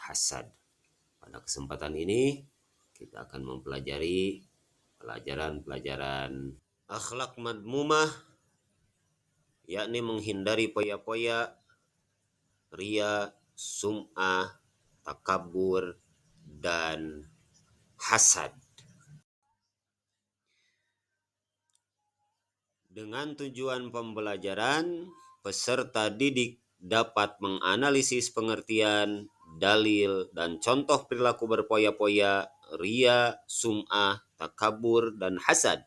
hasad. Pada kesempatan ini kita akan mempelajari pelajaran akhlak madmumah, yakni menghindari poya-poya, ria, sum'ah, takabur, dan hasad. Dengan tujuan pembelajaran, peserta didik dapat menganalisis pengertian, dalil, dan contoh perilaku berpoya-poya, ria, sum'ah, takabur, dan hasad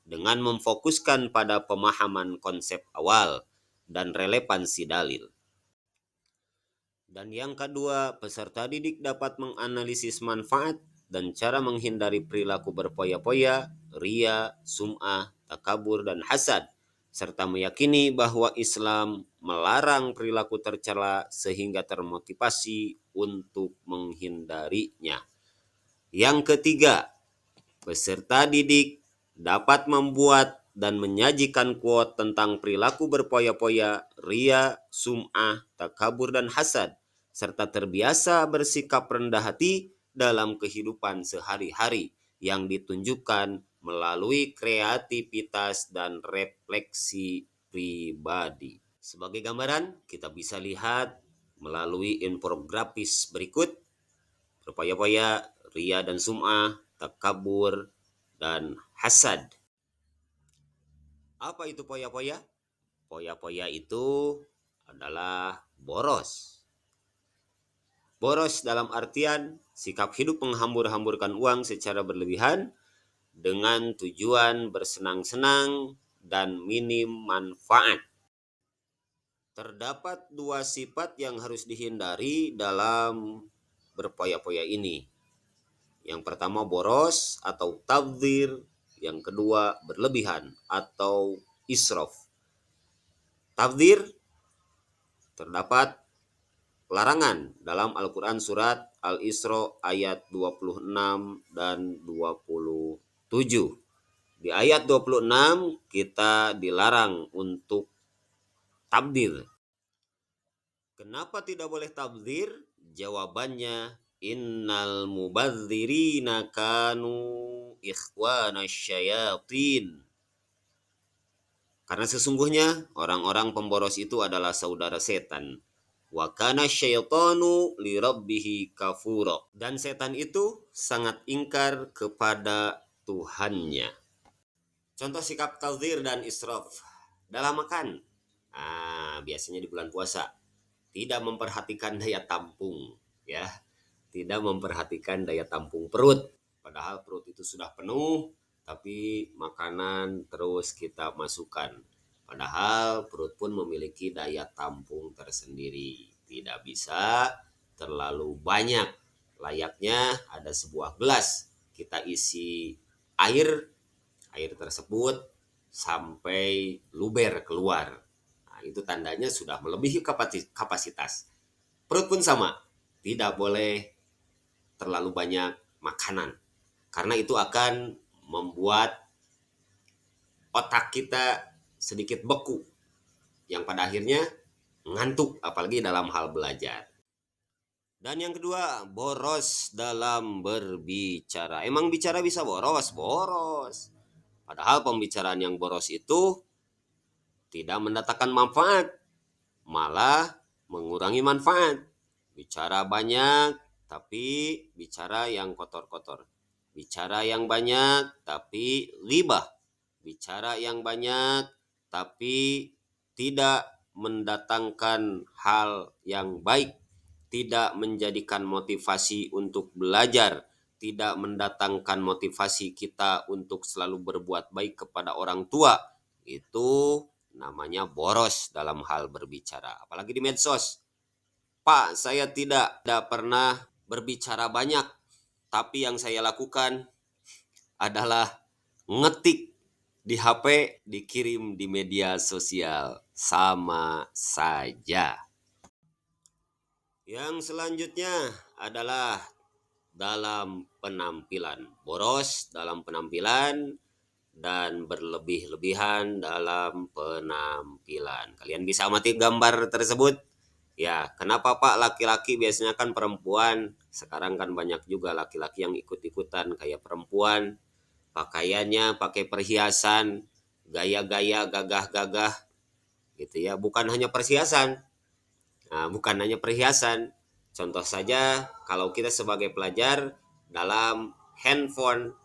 dengan memfokuskan pada pemahaman konsep awal dan relevansi dalil. Dan yang kedua, peserta didik dapat menganalisis manfaat dan cara menghindari perilaku berpoya-poya, ria, sum'ah, takabur, dan hasad, serta meyakini bahwa Islam melarang perilaku tercela sehingga termotivasi untuk menghindarinya. Yang ketiga, peserta didik dapat membuat dan menyajikan quote tentang perilaku berpoya-poya, ria, sum'ah, takabur, dan hasad, serta terbiasa bersikap rendah hati dalam kehidupan sehari-hari yang ditunjukkan melalui kreativitas dan refleksi pribadi. Sebagai gambaran, kita bisa lihat melalui infografis berikut: berpoya-poya, ria dan sum'ah, takabur, dan hasad. Apa itu poya-poya? Poya-poya itu adalah boros. Boros dalam artian sikap hidup menghambur-hamburkan uang secara berlebihan dengan tujuan bersenang-senang dan minim manfaat. Terdapat dua sifat yang harus dihindari dalam berpoya-poya ini. Yang pertama boros atau tabdzir, yang kedua berlebihan atau israf. Tabdzir terdapat larangan dalam Al-Quran surat Al-Isra ayat 26 dan 27. Di ayat 26 kita dilarang untuk tabdzir. Kenapa tidak boleh tabdzir? Jawabannya, innal mubadzirina kanu ikhwana syayatin. Karena sesungguhnya orang-orang pemboros itu adalah saudara setan. Wa kana syaitanu li rabbihi kafura. Dan setan itu sangat ingkar kepada Tuhannya. Contoh sikap tabdzir dan israf dalam makan. Biasanya di bulan puasa tidak memperhatikan daya tampung, ya. Tidak memperhatikan daya tampung perut. Padahal perut itu sudah penuh, tapi makanan terus kita masukkan. Padahal perut pun memiliki daya tampung tersendiri. Tidak bisa terlalu banyak. Layaknya ada sebuah gelas, kita isi air tersebut sampai luber keluar. Nah, itu tandanya sudah melebihi kapasitas. Perut pun sama, tidak boleh terlalu banyak makanan, karena itu akan membuat otak kita sedikit beku, yang pada akhirnya ngantuk, apalagi dalam hal belajar. Dan yang kedua, boros dalam berbicara. Emang bicara bisa boros? Boros. Padahal pembicaraan yang boros itu tidak mendatangkan manfaat, malah mengurangi manfaat. Bicara banyak, tapi bicara yang kotor-kotor. Bicara yang banyak, tapi ghibah. Bicara yang banyak, tapi tidak mendatangkan hal yang baik. Tidak menjadikan motivasi untuk belajar. Tidak mendatangkan motivasi kita untuk selalu berbuat baik kepada orang tua. Itu namanya boros dalam hal berbicara. Apalagi di medsos. Pak, saya tidak pernah berbicara banyak, tapi yang saya lakukan adalah ngetik di HP, dikirim di media sosial. Sama saja. Yang selanjutnya adalah dalam penampilan. Boros dalam penampilan dan berlebih-lebihan dalam penampilan. Kalian bisa amati gambar tersebut. Ya, kenapa Pak laki-laki biasanya kan perempuan, sekarang kan banyak juga laki-laki yang ikut-ikutan kayak perempuan, pakaiannya pakai perhiasan, gaya-gaya gagah-gagah gitu ya. Bukan hanya perhiasan. Contoh saja kalau kita sebagai pelajar dalam handphone.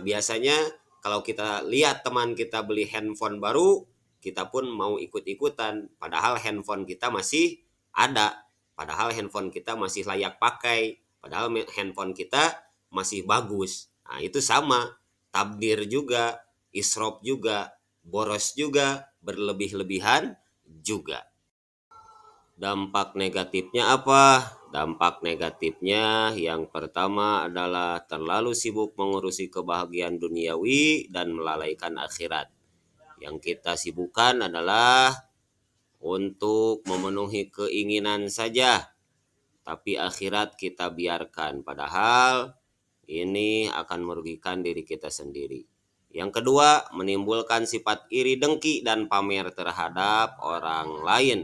Biasanya kalau kita lihat teman kita beli handphone baru, kita pun mau ikut-ikutan. Padahal handphone kita masih ada. Padahal handphone kita masih layak pakai. Padahal handphone kita masih bagus. Nah, itu sama. Tabdir juga, isrof juga, boros juga, berlebih-lebihan juga. Dampak negatifnya apa? Dampak negatifnya yang pertama adalah terlalu sibuk mengurusi kebahagiaan duniawi dan melalaikan akhirat. Yang kita sibukkan adalah untuk memenuhi keinginan saja, tapi akhirat kita biarkan. Padahal ini akan merugikan diri kita sendiri. Yang kedua, menimbulkan sifat iri dengki dan pamer terhadap orang lain.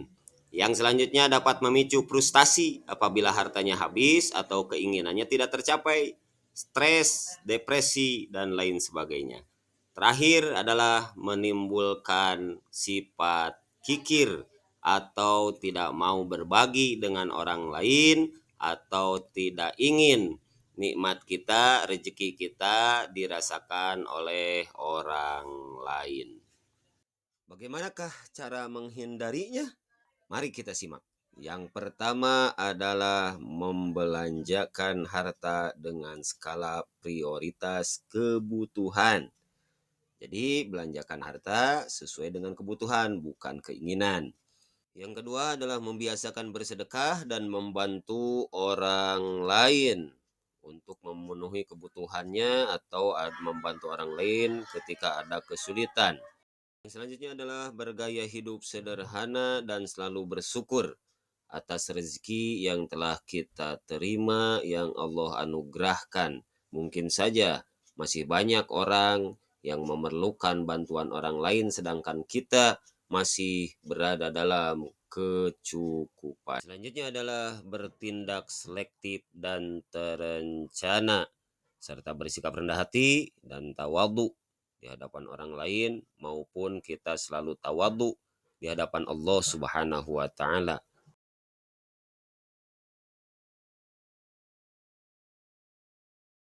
Yang selanjutnya dapat memicu frustasi apabila hartanya habis atau keinginannya tidak tercapai, stres, depresi, dan lain sebagainya. Terakhir adalah menimbulkan sifat kikir atau tidak mau berbagi dengan orang lain atau tidak ingin nikmat kita, rezeki kita dirasakan oleh orang lain. Bagaimanakah cara menghindarinya? Mari kita simak. Yang pertama adalah membelanjakan harta dengan skala prioritas kebutuhan. Jadi belanjakan harta sesuai dengan kebutuhan, bukan keinginan. Yang kedua adalah membiasakan bersedekah dan membantu orang lain untuk memenuhi kebutuhannya atau membantu orang lain ketika ada kesulitan. Yang selanjutnya adalah bergaya hidup sederhana dan selalu bersyukur atas rezeki yang telah kita terima yang Allah anugerahkan. Mungkin saja masih banyak orang yang memerlukan bantuan orang lain sedangkan kita masih berada dalam kecukupan. Selanjutnya adalah bertindak selektif dan terencana serta bersikap rendah hati dan tawadhu di hadapan orang lain maupun kita selalu tawadhu di hadapan Allah Subhanahu wa taala.